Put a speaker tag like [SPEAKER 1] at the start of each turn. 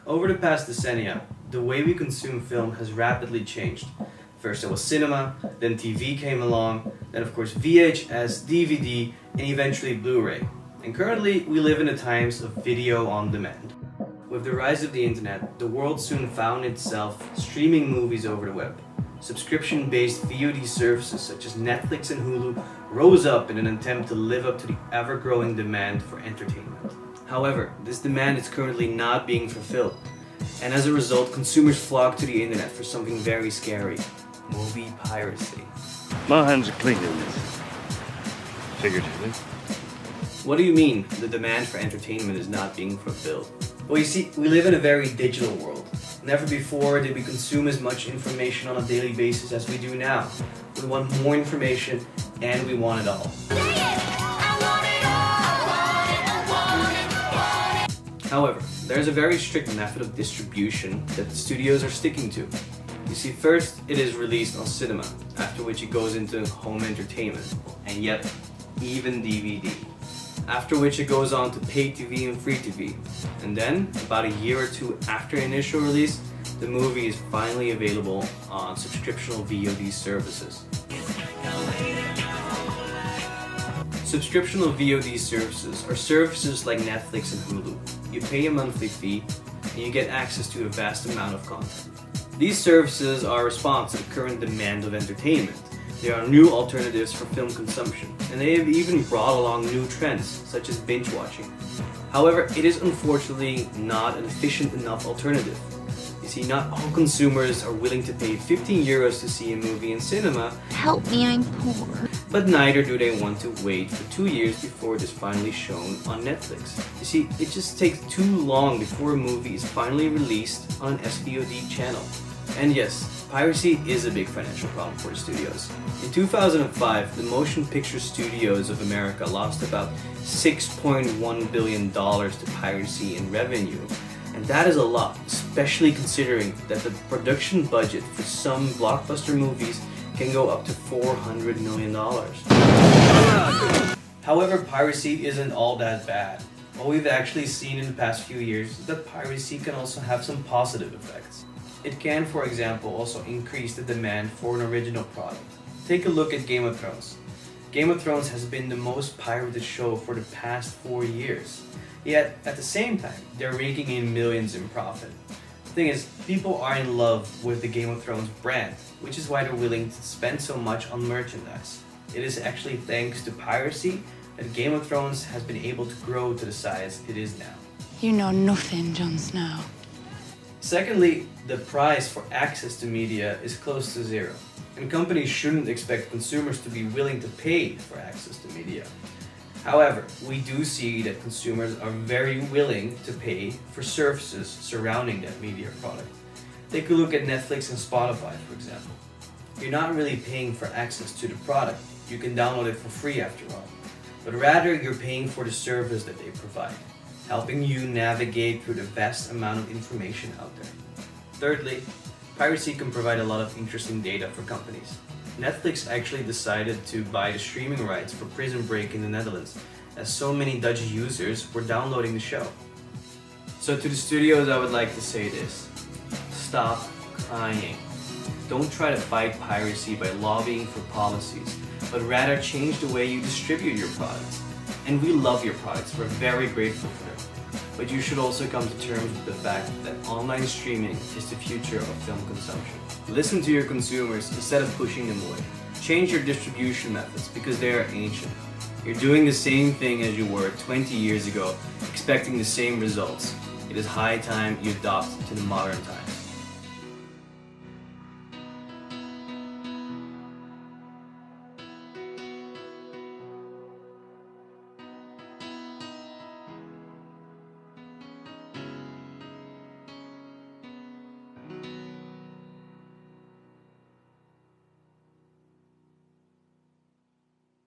[SPEAKER 1] Over the past decennia, the way we consume film has rapidly changed. First it was cinema, then TV came along, then of course VHS, DVD, and eventually Blu-ray. And currently, we live in the times of video on demand. With the rise of the internet, the world soon found itself streaming movies over the web. Subscription-based VOD services such as Netflix and Hulu rose up in an attempt to live up to the ever-growing demand for entertainment. However, this demand is currently not being fulfilled, and as a result, consumers flock to the internet for something very scary: movie piracy.
[SPEAKER 2] My hands are clean in this. Figuratively.
[SPEAKER 1] What do you mean the demand for entertainment is not being fulfilled? Well, you see, we live in a very digital world. Never before did we consume as much information on a daily basis as we do now. We want more information, and we want it all. However, there's a very strict method of distribution that the studios are sticking to. You see, first it is released on cinema, after which it goes into home entertainment, and yet, even DVD. After which it goes on to pay TV and free TV. And then, about a year or two after initial release, the movie is finally available on subscriptional VOD services. Subscriptional VOD services are services like Netflix and Hulu. You pay a monthly fee, and you get access to a vast amount of content. These services are responsive to the current demand of entertainment. There are new alternatives for film consumption, and they have even brought along new trends, such as binge watching. However, it is unfortunately not an efficient enough alternative. You see, not all consumers are willing to pay 15 euros to see a movie in cinema.
[SPEAKER 3] Help me, I'm poor.
[SPEAKER 1] But neither do they want to wait for 2 years before it is finally shown on Netflix. You see, it just takes too long before a movie is finally released on an SVOD channel. And yes, piracy is a big financial problem for the studios. In 2005, the Motion Picture Studios of America lost about $6.1 billion to piracy in revenue. And that is a lot, especially considering that the production budget for some blockbuster movies can go up to $400 million. However, piracy isn't all that bad. What we've actually seen in the past few years is that piracy can also have some positive effects. It can, for example, also increase the demand for an original product. Take a look at Game of Thrones. Game of Thrones has been the most pirated show for the past 4 years. Yet, at the same time, they're raking in millions in profit. The thing is, people are in love with the Game of Thrones brand, which is why they're willing to spend so much on merchandise. It is actually thanks to piracy that Game of Thrones has been able to grow to the size it is now.
[SPEAKER 3] You know nothing, Jon Snow.
[SPEAKER 1] Secondly, the price for access to media is close to zero, and companies shouldn't expect consumers to be willing to pay for access to media. However, we do see that consumers are very willing to pay for services surrounding that media product. Take a look at Netflix and Spotify, for example. You're not really paying for access to the product. You can download it for free after all. But rather, you're paying for the service that they provide, helping you navigate through the vast amount of information out there. Thirdly, piracy can provide a lot of interesting data for companies. Netflix actually decided to buy the streaming rights for Prison Break in the Netherlands, as so many Dutch users were downloading the show. So to the studios, I would like to say this: stop crying. Don't try to fight piracy by lobbying for policies, but rather change the way you distribute your products. And we love your products, we're very grateful for them. But you should also come to terms with the fact that online streaming is the future of film consumption. Listen to your consumers instead of pushing them away. Change your distribution methods because they are ancient. You're doing the same thing as you were 20 years ago, expecting the same results. It is high time you adopt to the modern times.